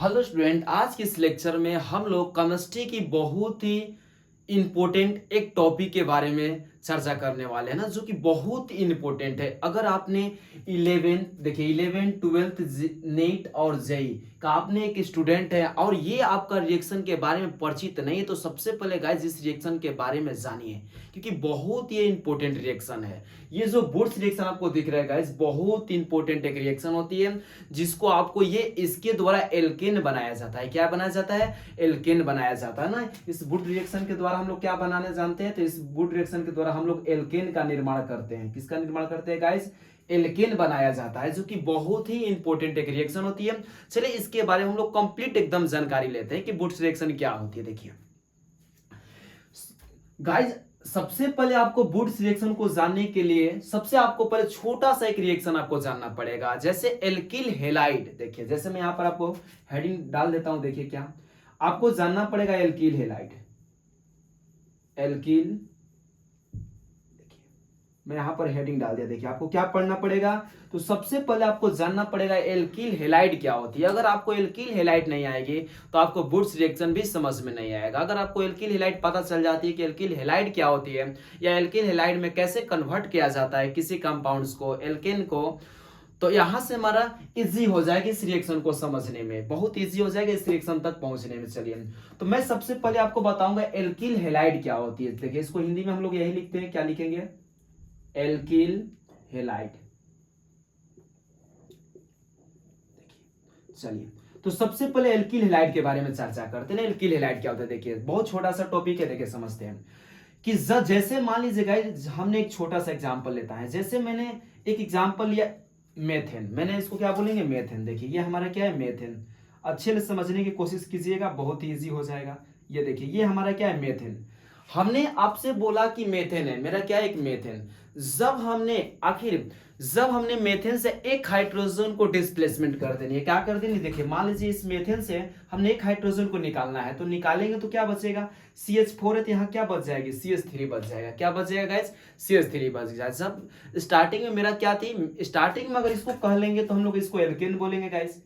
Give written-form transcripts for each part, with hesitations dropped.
Hello student, आज के इस लेक्चर में हम लोग केमिस्ट्री की बहुत ही इम्पोर्टेंट एक टॉपिक के बारे में चर्चा करने वाले हैं ना, जो कि बहुत ही इम्पोर्टेंट है। अगर आपने 11 ट्वेल्थ नीट और जेई का आपने एक स्टूडेंट है और ये आपका रिएक्शन के बारे में परिचित नहीं है, तो सबसे पहले गाइस इस रिएक्शन के बारे में जानिए, क्योंकि बहुत ही इंपॉर्टेंट रिएक्शन है। ये जो वुड्स रिएक्शन आपको दिख रहा है गाइस, बहुत इंपॉर्टेंट एक रिएक्शन होती है, जिसको आपको ये इसके द्वारा एल्केन बनाया जाता है। क्या बनाया जाता है? एल्केन बनाया जाता है ना। इस वुड रिएक्शन के द्वारा हम लोग क्या बनाने जानते हैं? तो इस वुड रिएक्शन के द्वारा हम लोग एल्केन का निर्माण करते हैं। किसका निर्माण करते हैं गाइस? एल्केन बनाया जाता है, जो कि बहुत ही इंपॉर्टेंट एक रिएक्शन होती है। चलिए इसके बारे में हम लोग कंप्लीट एकदम जानकारी लेते हैं कि वुड्स रिएक्शन क्या होती है। देखिए गाइस, सबसे पहले आपको वुड्स रिएक्शन को जानने के लिए सबसे आपको पहले छोटा सा एक रिएक्शन आपको जानना पड़ेगा, जैसे एल्किल हैलाइड। देखिए जैसे मैं यहां पर आपको हेडिंग डाल देता हूं, देखिए क्या आपको जानना पड़ेगा? एल्किल हैलाइड, एल्किल, मैं यहां पर हेडिंग डाल दिया। देखिए आपको क्या पढ़ना पड़ेगा? तो सबसे पहले आपको जानना पड़ेगा एल्किल हैलाइड क्या होती है। अगर आपको एल्किल हैलाइड नहीं आएगी तो आपको वुड्स रिएक्शन भी समझ में नहीं आएगा। अगर आपको एल्किल हैलाइड पता चल जाती है कि एल्किल हैलाइड क्या होती है या एल्किल हैलाइड में कैसे कन्वर्ट किया जाता है किसी कंपाउंड्स को, एल्केन को, तो यहां से हमारा इजी हो जाएगा इस रिएक्शन को समझने में, बहुत इजी हो जाएगा इस रिएक्शन तक पहुंचने में। चलिए तो मैं सबसे पहले आपको बताऊंगा एल्किल हैलाइड क्या होती है। देखिए इसको हिंदी में हम लोग यही लिखते हैं, क्या लिखेंगे? Alkyl halide. चलिए तो सबसे पहले एल्किल हैलाइड के बारे में चर्चा करते हैं। एल्किल हैलाइड क्या होता है? देखिए बहुत छोटा सा टॉपिक है, देखिए समझते हैं कि जैसे मान लीजिए गाइस, हमने एक छोटा सा एग्जांपल लेता है। जैसे मैंने एक एग्जांपल लिया मेथेन, मैंने इसको क्या बोलेंगे? मेथेन। देखिए ये हमारा क्या है? मेथेन। अच्छे से समझने की कोशिश कीजिएगा, बहुत ही ईजी हो जाएगा। ये देखिए ये हमारा क्या है? मेथेन। हमने आपसे बोला कि मेथेन है, मेरा क्या है? एक मेथेन। जब हमने मेथेन से एक हाइड्रोजन को डिस्प्लेसमेंट कर देनी है, क्या कर देनी? देखिए मान लीजिए इस मेथेन से हमने एक हाइड्रोजन को निकालना है, तो निकालेंगे तो क्या बचेगा? CH4 है तो यहाँ क्या बच जाएगी? CH3 बच जाएगा। क्या बच जाएगा गाइस? CH3 बच जाएगा। जब स्टार्टिंग में मेरा क्या थी? स्टार्टिंग में अगर इसको कह लेंगे तो हम लोग इसको एल्केन बोलेंगे गाइस,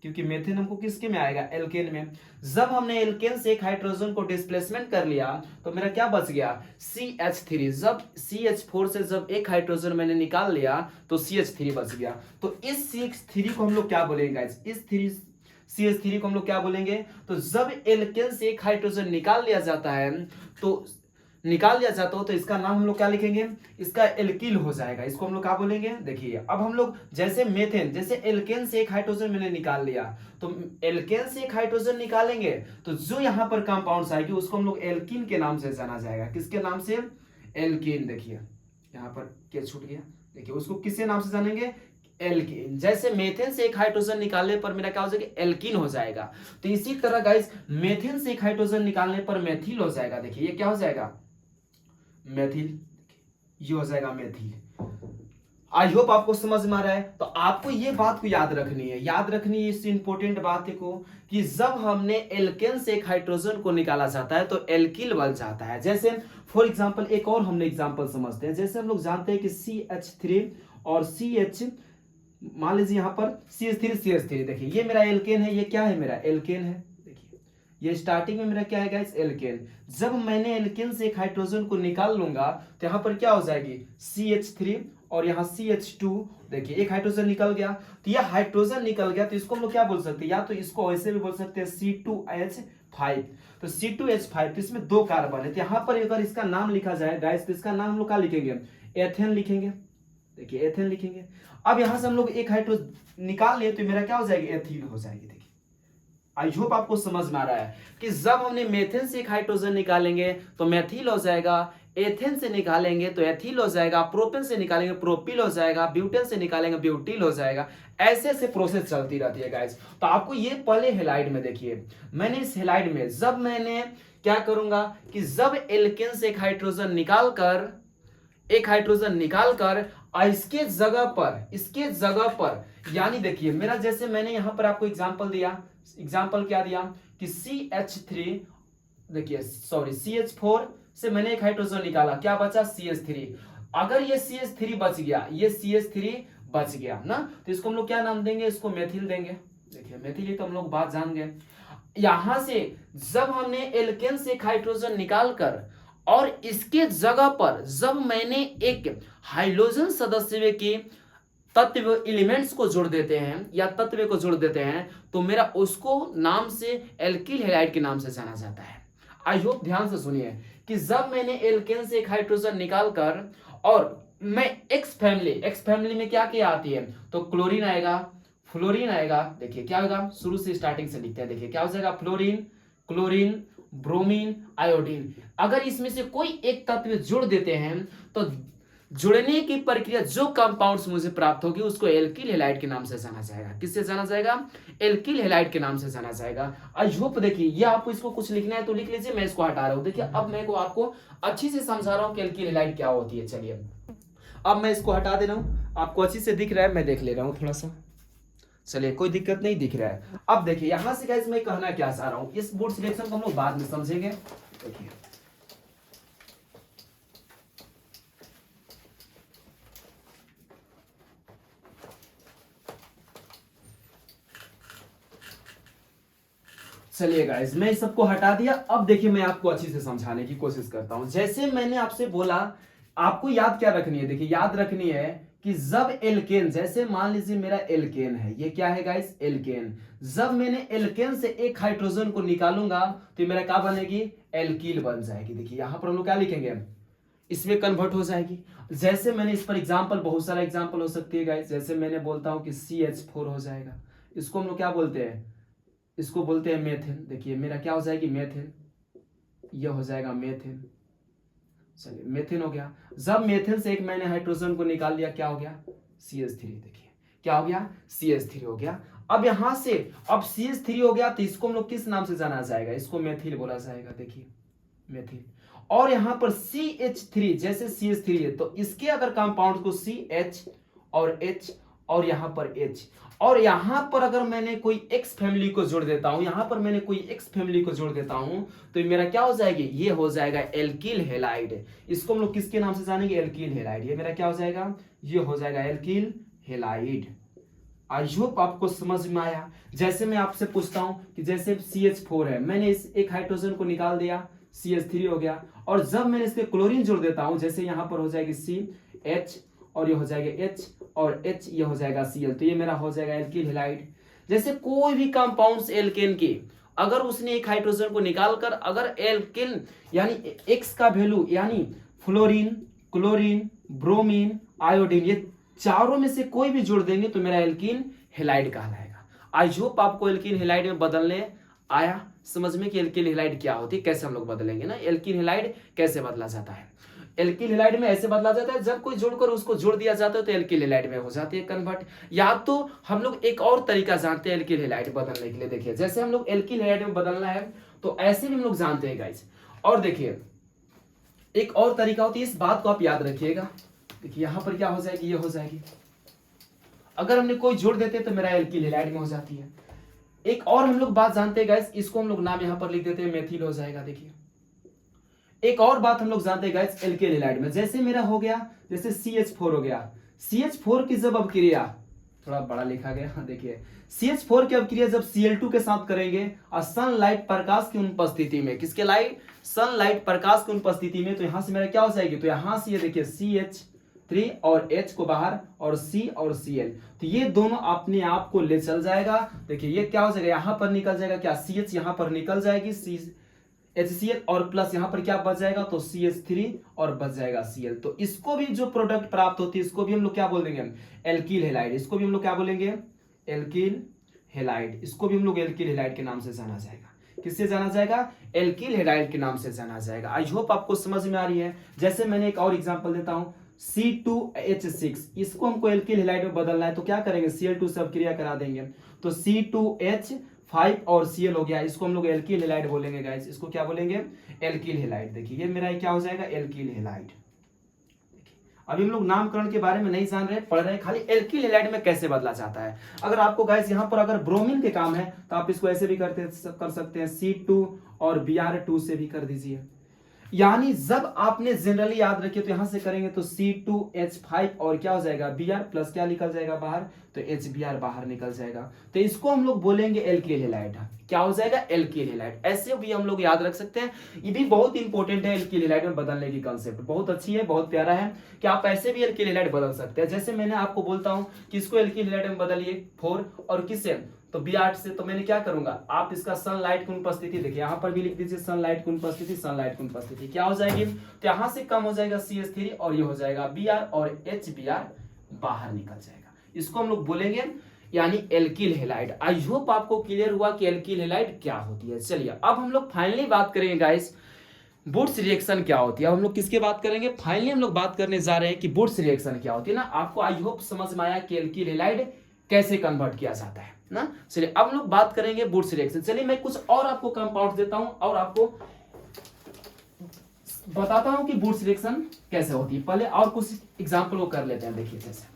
क्योंकि मेथेन हमको किसके में आएगा? एल्केन में। जब हमने एल्केन से एक हाइड्रोजन को डिस्प्लेसमेंट कर लिया तो मेरा क्या बच गया? CH3। जब CH4 से जब एक हाइड्रोजन मैंने निकाल लिया तो CH3 बच गया। तो इस CH3 को हम लोग क्या बोलेंगे गाइस? इस CH3 को हम लोग क्या बोलेंगे? तो जब एल्केन से एक हाइड्रोजन निकाल लिया जाता है तो इसका नाम हम लोग क्या लिखेंगे? इसका एल्किल हो जाएगा। इसको हम लोग क्या बोलेंगे? देखिए अब हम लोग जैसे मेथेन, जैसे एल्केन से एक हाइड्रोजन मैंने निकाल लिया, तो एल्केन से एक हाइड्रोजन निकालेंगे तो जो यहां पर कंपाउंड्स आएगी उसको हम लोग एल्किन के नाम से जाना जाएगा। किसके नाम से? एल्किन। देखिए यहां पर क्या छूट गया? देखिए उसको किसके नाम से जानेंगे? एल्किन। जैसे मेथेन से एक हाइड्रोजन निकालने पर मेरा क्या हो जाएगा? एल्किन हो जाएगा। तो इसी तरह गाइस मेथेन से एक हाइड्रोजन निकालने पर मेथिल हो जाएगा। देखिए ये क्या हो जाएगा? मेथिल। ये हो जाएगा मेथिल। आई होप आपको समझ में आ रहा है। तो आपको ये बात को याद रखनी है, इस इंपॉर्टेंट बात को, कि जब हमने एल्केन से एक हाइड्रोजन को निकाला जाता है तो एल्किल बन जाता है। जैसे फॉर एग्जांपल एक और हमने एग्जांपल समझते हैं। जैसे हम लोग जानते हैं कि CH3 और CH, मान लीजिए यहां पर CH3 देखिए ये मेरा एल्केन है, ये क्या है? मेरा एल्केन है। ये स्टार्टिंग में मेरा क्या है गाइस? एल्केन। जब मैंने एल्केन से एक हाइड्रोजन को निकाल लूंगा तो यहां पर क्या हो जाएगी? CH3 और यहाँ CH2। देखिए एक हाइड्रोजन निकल गया, तो यह हाइड्रोजन निकल गया तो इसको हम लोग क्या बोल सकते हैं? या तो इसको ऐसे भी बोल सकते हैं C2H5। तो C2H5, तो इसमें दो कार्बन है। तो यहाँ पर अगर इसका नाम लिखा जाए गाइस तो इसका नाम हम लोग क्या लिखेंगे? एथेन लिखेंगे। देखिए एथेन लिखेंगे। अब यहां से हम लोग एक हाइड्रोजन निकाल लिए तो मेरा क्या हो जाएगी? एथीन हो जाएगी। देखिए आई होप आपको समझ में आ रहा है कि जब हमने मेथेन से एक हाइड्रोजन निकालेंगे तो मेथिल हो जाएगा, एथेन से निकालेंगे तो एथिल हो जाएगा, प्रोपेन से निकालेंगे प्रोपिल हो जाएगा, ब्यूटेन से निकालेंगे ब्यूटिल हो जाएगा। ऐसे ऐसे प्रोसेस चलती रहती है गाइस। तो आपको ये पहले हेलाइड में देखिए, मैंने इस हेलाइड में जब मैंने क्या करूंगा कि जब एल्केन से एक हाइड्रोजन निकालकर इसके जगह पर यानी देखिए मेरा, जैसे मैंने यहां पर आपको एग्जांपल क्या दिया कि CH4 से मैंने एक हाइड्रोजन निकाला, क्या बचा? CH3। अगर ये CH3 बच गया ना, तो इसको हम लोग क्या नाम देंगे? इसको मेथिल देंगे। देखिए मेथिल ये तो हम लोग बात जान गए। यहां से जब हमने एल्केन से एक हाइड्रोजन निकालकर और इसके जगह पर जब मैंने एक हाइड्रोजन सदस्य के तत्व एलिमेंट्स को जोड़ देते हैं या तत्व को जोड़ देते हैं तो मेरा उसको नाम से एल्किल हैलाइड के नाम से जाना जाता है। आई होप ध्यान से सुनिए कि जब मैंने एल्केन से एक हाइड्रोजन निकालकर और मैं एक्स फैमिली में क्या क्या आती है तो क्लोरीन आएगा, फ्लोरीन आएगा। देखिए क्या होगा, शुरू से स्टार्टिंग से लिखते हैं। देखिए क्या हो जाएगा, फ्लोरीन, क्लोरीन, ब्रोमीन, आयोडीन। अगर इसमें से कोई एक तत्व जोड़ देते हैं तो जुड़ने की प्रक्रिया जो कंपाउंड्स मुझे प्राप्त होगी उसको एल्किल हैलाइड के नाम से जाना जाएगा। किससे जाना जाएगा, एल्किल हैलाइड के नाम से जाना जाएगा। आई होप देखिए ये आपको इसको कुछ लिखना है तो लिख लीजिए, मैं इसको हटा रहा हूं। देखिए अब मैं को आपको अच्छी से समझा रहा हूं कि एल्किल हैलाइड क्या होती है। चलिए अब मैं इसको हटा दे रहा हूं, आपको अच्छी से दिख रहा है, मैं देख ले रहा हूं थोड़ा सा। चलिए कोई दिक्कत नहीं दिख रहा है। अब देखिए यहां से गाइस मैं कहना क्या चाह रहा हूं, इस बोर्ड सिलेक्शन को हम लोग बाद में समझेंगे। देखिए चलिए गाइस मैं इस सबको हटा दिया। अब देखिए मैं आपको अच्छी से समझाने की कोशिश करता हूं। जैसे मैंने आपसे बोला, आपको याद क्या रखनी है, देखिए याद रखनी है कि जब एल्केन, जैसे मान लीजिए मेरा एल्केन है, ये क्या है गाइस, एल्केन। जब मैंने एल्केन से एक हाइड्रोजन को निकालूंगा तो मेरा क्या बनेगी, एल्कील बन जाएगी। देखिए यहां पर हम लोग क्या लिखेंगे, इसमें कन्वर्ट हो जाएगी। जैसे मैंने इस पर एग्जाम्पल, बहुत सारा एग्जाम्पल हो सकती है गाइस। जैसे मैंने बोलता हूं कि CH4 हो जाएगा, इसको हम लोग क्या बोलते हैं, इसको बोलते हैं मेथिन। देखिए मेरा क्या हो जाएगी, मेथिन, ये हो जाएगा मेथिन। चलिए मेथिन हो गया। जब मेथिन से एक मैंने हाइड्रोजन को निकाल लिया, क्या हो गया, CH3। देखिए क्या हो गया, CH3 हो गया। अब यहां से अब CH3 हो गया तो इसको हम लोग किस नाम से जाना जाएगा, इसको मेथिल बोला जाएगा। देखिए मेथिल। और यहां पर CH3, जैसे CH3 है तो इसके अगर कंपाउंड को CH और H और यहां पर H, और यहां पर अगर मैंने कोई X फैमिली को जोड़ देता हूं, यहां पर मैंने कोई X फैमिली को जोड़ देता हूं तो मेरा क्या हो जाएगी, ये हो जाएगा एल्किल हैलाइड। इसको हम लोग किसके नाम से जानेंगे, एल्किल हैलाइड। ये मेरा क्या हो जाएगा, ये हो जाएगा एल्किल हैलाइड। आई होप आपको समझ में आया। जैसे मैं आपसे पूछता हूं कि जैसे CH4 है, मैंने इस एक हाइड्रोजन को निकाल दिया, CH3 हो गया, और जब मैंने इसके क्लोरीन जोड़ देता हूं, जैसे यहां पर हो जाएगी CH और ये हो जाएगा H और H, ये हो जाएगा Cl, तो ये मेरा हो जाएगा एल्किल हैलाइड। जैसे कोई भी कंपाउंड्स एल्केन के अगर उसने एक हाइड्रोजन को निकालकर अगर एल्किल यानी X का वैल्यू यानी फ्लोरीन, क्लोरीन, ब्रोमीन, आयोडीन, ये चारों में से कोई भी जोड़ देंगे तो मेरा एल्किन हैलाइड कहलाएगा। आई होप आपको एल्किन हैलाइड में बदलने आया समझ में कि एल्किल हैलाइड क्या होती है, कैसे हम लोग बदलेंगे ना, एल्किन हैलाइड कैसे बदला जाता है। एल्किल हैलाइड में ऐसे बदला जाता है, जब कोई जोड़कर उसको जोड़ दिया जाता है तो एल्किल हैलाइड में हो जाती है कन्वर्ट। या तो हम लोग एक और तरीका जानते हैं एल्किल हैलाइड बदलने के लिए। देखिए जैसे हम लोग एल्किल हैलाइड में बदलना है तो ऐसे भी हम लोग जानते हैं गाइस। और देखिए एक और तरीका होती है, इस बात को आप याद रखिएगा। देखिए यहां पर क्या हो जाएगी, ये हो जाएगी, अगर हमने कोई जोड़ देते तो मेरा एल्किल हैलाइड में हो जाती है। एक और हम लोग बात जानते हैं गाइस, इसको हम लोग नाम यहां पर लिख देते हैं, मेथिल हो जाएगा। देखिए एक और बात हम लोग जानते हैं गाइस एल्किल हैलाइड में, जैसे मेरा हो गया, जैसे CH4 हो गया, CH4 की जब अपक्रिया, थोड़ा बड़ा लिखा गया, देखिए CH4 की अपक्रिया जब Cl2 के साथ करेंगे और सनलाइट प्रकाश की उपस्थिति में, किसके लाइट, सनलाइट प्रकाश की उपस्थिति में, तो यहां से मेरा क्या हो जाएगी, तो यहां से ये देखिए CH3 और H को बाहर और C और Cl, तो ये दोनों अपने आप को ले चल जाएगा। देखिए ये क्या हो जाएगा, यहां पर निकल जाएगा क्या, CH यहां पर निकल जाएगी, HCl और प्लस यहां पर क्या बच जाएगा, तो CH3 और बच जाएगा Cl। तो इसको भी जो प्रोडक्ट प्राप्त होती है इसको भी हम लोग क्या बोल देंगे, एल्किल हैलाइड। इसको भी हम लोग क्या बोलेंगे, एल्किल हैलाइड। इसको भी हम लोग एल्किल हैलाइड के नाम से जाना जाएगा। किससे जाना जाएगा, एल्किल हैलाइड के नाम से जाना जाएगा। आई होप आपको समझ में आ रही है। जैसे मैंने एक और एग्जांपल देता हूं, C2H6, इसको हमको एल्किल हैलाइड में बदलना है तो क्या करेंगे, Cl2 से अपक्रिया करा देंगे तो C2H5 और Cl हो गया, इसको हम लोग एल्किल हैलाइड बोलेंगे गाइस। इसको क्या बोलेंगे, एल्किल हैलाइड। देखिए ये मेरा क्या हो जाएगा, एल्किल हैलाइड। अभी हम लोग नामकरण के बारे में नहीं जान रहे, पढ़ रहे हैं खाली एल्किल हैलाइड में कैसे बदला जाता है। अगर आपको गाइस यहां पर अगर ब्रोमीन के काम है तो आप इसको ऐसे भी कर सकते हैं, C2 और Br2 से भी कर दीजिए। यानी जब आपने जनरली याद रखिए तो यहां से करेंगे तो C2H5 और क्या हो जाएगा Br प्लस क्या निकल जाएगा बाहर, तो HBr बाहर निकल जाएगा। तो इसको हम लोग बोलेंगे एल्किल हैलाइड। क्या हो जाएगा, एल्किल हैलाइड। ऐसे भी हम लोग याद रख सकते हैं। ये भी बहुत इंपॉर्टेंट है, एल्किल हैलाइड में बदलने की कंसेप्ट बहुत अच्छी है, बहुत प्यारा है कि आप ऐसे भी एल्किल हैलाइड बदल सकते हैं। जैसे मैंने आपको बोलता हूं कि इसको एल्किल हैलाइड में बदलिए 4 और किससे, तो Br से। तो मैंने क्या करूंगा, आप इसका सनलाइट की उपस्थिति देखिए, यहां पर भी लिख दीजिए सनलाइट की उपस्थिति, सनलाइट की उपस्थिति क्या हो जाएगी, तो यहां से कम हो जाएगा CH3 और ये हो जाएगा Br और HBr बाहर निकल जाएगा। इसको हम लोग बोलेंगे यानी एल्किल हैलाइड। आई होप आपको क्लियर हुआ कि एल्किल हैलाइड क्या होती है। चलिए अब हम लोग फाइनली बात करेंगे गाइस, वुड्स रिएक्शन क्या होती है। अब हम लोग किसके बात करेंगे, फाइनली हम लोग बात करने जा रहे हैं कि वुड्स रिएक्शन क्या होती है ना। आपको आई होप समझ में आया कि एल्किल हैलाइड कैसे कन्वर्ट किया जाता है ना। चलिए अब हम लोग बात करेंगे वुड्स रिएक्शन। चलिए मैं कुछ और आपको कंपाउंड देता हूं और आपको बताता हूं कि वुड्स रिएक्शन कैसे होती है। पहले और कुछ एग्जांपल को कर लेते हैं। देखिए जैसे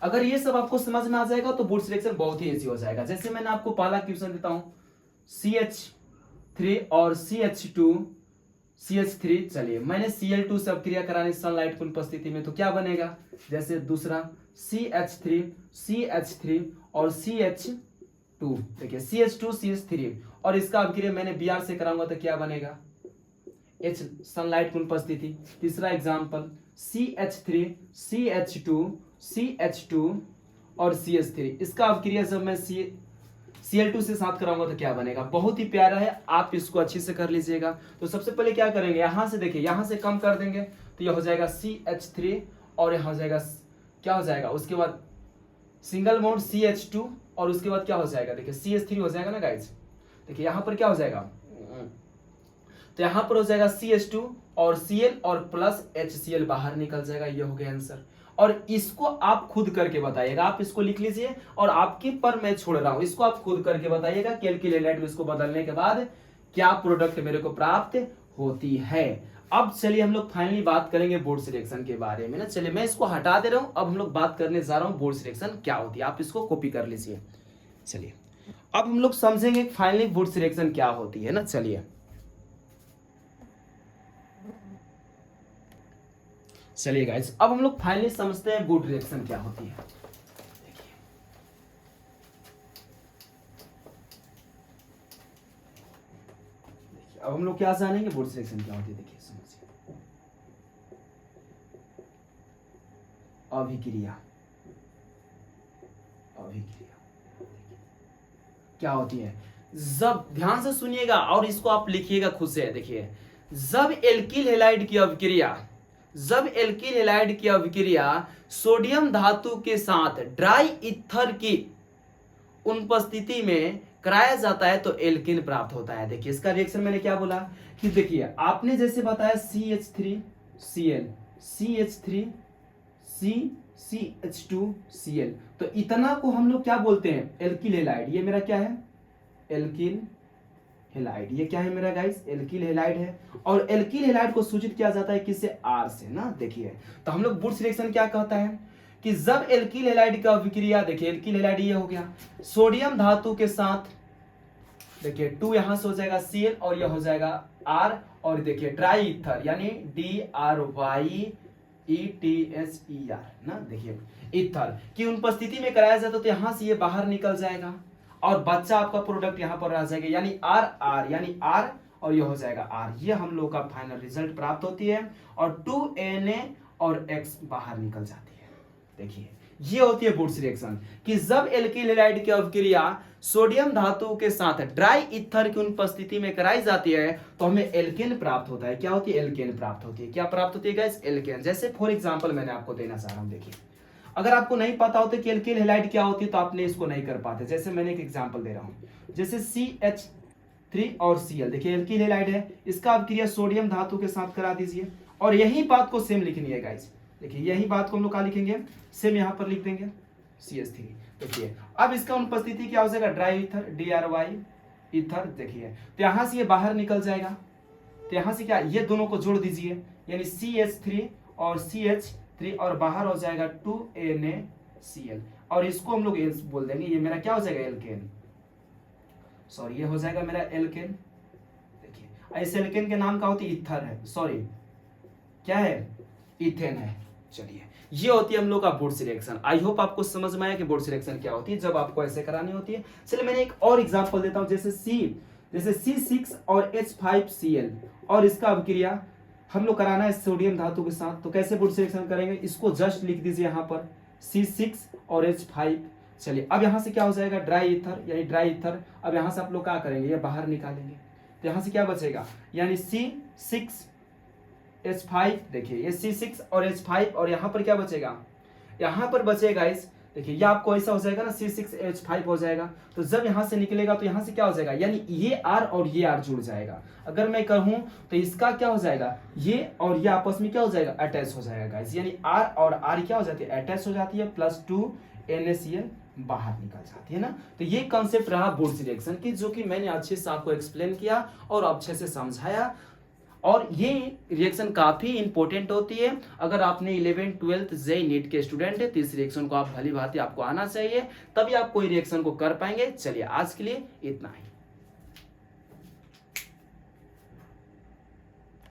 अगर ये सब आपको समझ में आ जाएगा तो वुड्स रिएक्शन बहुत ही इजी हो जाएगा। जैसे मैंने आपको पहला क्वेश्चन देता हूं CH3 और CH3। चलिए मैंने Cl2 से क्रिया करानी सनलाइट की उपस्थिति में, तो क्या बनेगा, जैसे दूसरा CH3 और CH2। देखिए CH2 CH3 और इसका अभिक्रिया मैंने Br से कराऊंगा तो क्या बनेगा, H सनलाइट की उपस्थिति। तीसरा एग्जांपल CH3 CH2 और CH3, इसका अभिक्रिया जब मैं Cl2 से साथ कराऊंगा तो क्या बनेगा। बहुत ही प्यारा है, आप इसको अच्छे से कर लीजिएगा। तो सबसे पहले क्या करेंगे, यहां से देखिए, यहां से कम कर देंगे तो यह हो जाएगा CH3 और यहां हो जाएगा क्या हो जाएगा, उसके बाद सिंगल बॉन्ड CH2 और उसके बाद क्या हो जाएगा, देखिए CH3 हो जाएगा ना गाइज। देखिए यहां पर क्या हो जाएगा, तो यहां पर हो जाएगा CH2 और Cl और प्लस HCl बाहर निकल जाएगा। ये हो गया आंसर। और इसको आप खुद करके बताइएगा, आप इसको लिख लीजिए और आपके पर मैं छोड़ रहा हूं, इसको आप खुद करके बताइएगा कि एल्किल हैलाइड में इसको बदलने के बाद क्या प्रोडक्ट मेरे को प्राप्त होती है। अब चलिए हम लोग फाइनली बात करेंगे वुड्स रिएक्शन के बारे में ना। चलिए मैं इसको हटा दे रहा हूं, अब हम लोग बात करने जा रहा हूं वुड्स रिएक्शन क्या होती है। आप इसको कॉपी कर लीजिए। चलिए अब हम लोग समझेंगे फाइनली वुड्स रिएक्शन क्या होती है ना। चलिए गाइस अब हम लोग फाइनली समझते हैं वुड रिएक्शन क्या होती है। देखिए अब हम लोग क्या जानेंगे, वुड रिएक्शन क्या होती है। देखिए समझिए, अभिक्रिया क्या होती है, जब ध्यान से सुनिएगा और इसको आप लिखिएगा खुद से। देखिए जब एल्किल हैलाइड की अभिक्रिया सोडियम धातु के साथ ड्राई ईथर की उपस्थिति में कराया जाता है तो एल्किन प्राप्त होता है। देखिए इसका रिएक्शन मैंने क्या बोला कि देखिए आपने जैसे बताया CH3Cl CH2Cl, तो इतना को हम लोग क्या बोलते हैं, एल्किल हैलाइड। ये मेरा क्या है, एल्किल हैलाइड। ये क्या है मेरा गाइस, एल्किल हैलाइड है। और एल्किल हैलाइड को सूचित किया जाता है किससे, R से ना। देखिए तो हम लोग वुड्स रिएक्शन क्या कहता है कि जब एल्किल हैलाइड का अभिक्रिया, देखिए एल्किल हैलाइड ये हो गया सोडियम धातु के साथ, देखिए 2 यहां से हो जाएगा Cl और यह हो जाएगा R, और देखिए ड्राई ईथर यानी DRYETHER ना। देखिए ईथर की उपस्थिति में कराया जाता तो यहां से ये बाहर निकल जाएगा और बच्चा आपका प्रोडक्ट यहां पर आ जाएगा यानी R यानी R और ये हो जाएगा R। ये हम लोग का फाइनल रिजल्ट प्राप्त होती है और 2Na और X बाहर निकल जाती है। देखिए ये होती है वुड्स रिएक्शन कि जब एल्किल हैलाइड की अभिक्रिया सोडियम धातु के साथ ड्राई ईथर की उपस्थिति में कराई जाती है तो हमें एल्केन प्राप्त होता है। क्या होती है, एल्केन प्राप्त होती है। क्या प्राप्त होती है गाइस, एल्केन। जैसे फॉर एग्जांपल मैंने आपको देना चाह रहा हूं। देखिए अगर आपको नहीं पता होता कि एल्किल हैलाइड क्या होती है तो आपने इसको नहीं कर पाते। जैसे मैंने एक एग्जांपल दे रहा हूं, जैसे CH3 और Cl, देखिए एल्किल हैलाइड है, इसका अभिक्रिया सोडियम धातु के साथ करा दीजिए और यही बात को सेम लिखनी है गाइस। देखिए यही बात को हम लोग क्या लिखेंगे, सेम यहां पर लिख देंगे CH3। देखिए अब इसका उपस्थिति क्या हो जाएगा, ड्राई ईथर DRY ईथर। देखिए तो यहां से ये बाहर निकल जाएगा, तो यहां से क्या, ये दोनों को जोड़ दीजिए यानी CH3 और CH3 और बाहर हो जाएगा 2NaCl और इसको हम लोग बोल देंगे ये मेरा क्या हो जाएगा, एल्केन। सॉरी ये हो जाएगा मेरा एल्केन। देखिए इस एल्केन के नाम का होती है ईथर है, सॉरी क्या है, इथेन है। चलिए ये होती है हम लोग का वुड्स रिएक्शन। आई होप आपको समझ में आया कि वुड्स रिएक्शन क्या होती है जब आपको ऐसे करानी होती है। चलिए मैंने एक और एग्जांपल देता हूं, जैसे C6 और H5Cl और इसका अभिक्रिया हम लोग कराना है सोडियम धातु के साथ, तो कैसे वुड्स रिएक्शन करेंगे, इसको जस्ट लिख दीजिए यहाँ पर C6 और H5। चलिए अब यहाँ से क्या हो जाएगा, ड्राई ईथर यानी ड्राई ईथर। अब यहाँ से आप लोग क्या करेंगे, ये बाहर निकालेंगे, तो यहाँ से क्या बचेगा, यानी C6H5, देखिए ये C6 और H5 और यहाँ पर क्या बचेगा, यहाँ पर बचेगा इस, देखिए ये आपको ऐसा हो जाएगा ना, C6H5 हो जाएगा। तो जब यहाँ से निकलेगा तो यहाँ से क्या हो जाएगा, यानी ये R और ये R जुड़ जाएगा। अगर मैं कहूँ तो इसका क्या हो जाएगा, ये और ये आपस में क्या हो जाएगा, अटैच हो जाएगा गाइस, यानी R और R क्या हो जाती है, अटैच हो जाती है, +2 NaCl बाहर निकल जाती है ना। तो ये कॉन्सेप्ट रहा वुड्स रिएक्शन की, जो कि मैंने अच्छे से आपको एक्सप्लेन किया और अच्छे से समझाया। और ये रिएक्शन काफी इंपॉर्टेंट होती है। अगर आपने 11 12 जेईई नीट के स्टूडेंट है तो इस रिएक्शन को आप भली भांति आपको आना चाहिए, तभी आप कोई रिएक्शन को कर पाएंगे। चलिए आज के लिए इतना ही।